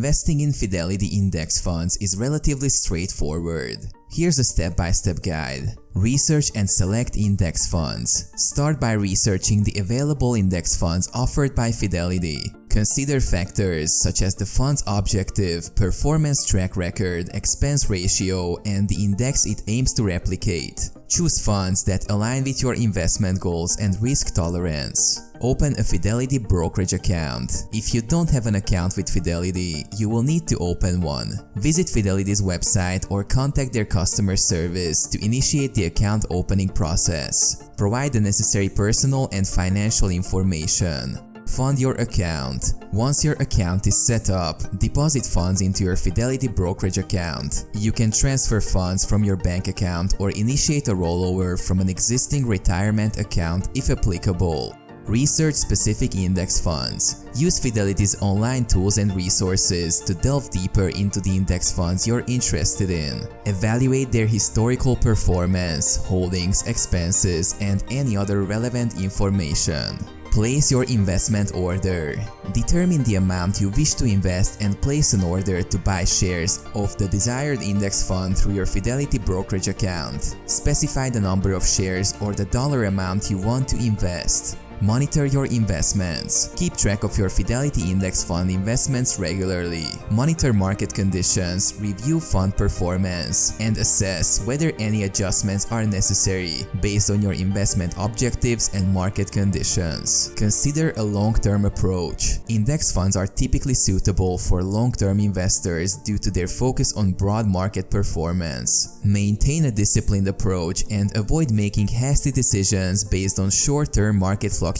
Investing in Fidelity index funds is relatively straightforward. Here's a step-by-step guide. Research and select index funds. Start by researching the available index funds offered by Fidelity. Consider factors such as the fund's objective, performance track record, expense ratio, and the index it aims to replicate. Choose funds that align with your investment goals and risk tolerance. Open a Fidelity brokerage account. If you don't have an account with Fidelity, you will need to open one. Visit Fidelity's website or contact their customer service to initiate the account opening process. Provide the necessary personal and financial information. Fund your account. Once your account is set up, deposit funds into your Fidelity brokerage account. You can transfer funds from your bank account or initiate a rollover from an existing retirement account if applicable. Research specific index funds. Use Fidelity's online tools and resources to delve deeper into the index funds you're interested in. Evaluate their historical performance, holdings, expenses, and any other relevant information. Place your investment order. Determine the amount you wish to invest and place an order to buy shares of the desired index fund through your Fidelity brokerage account. Specify the number of shares or the dollar amount you want to invest. Monitor your investments. Keep track of your Fidelity index fund investments regularly. Monitor market conditions, review fund performance, and assess whether any adjustments are necessary based on your investment objectives and market conditions. Consider a long-term approach. Index funds are typically suitable for long-term investors due to their focus on broad market performance. Maintain a disciplined approach and avoid making hasty decisions based on short-term market fluctuations.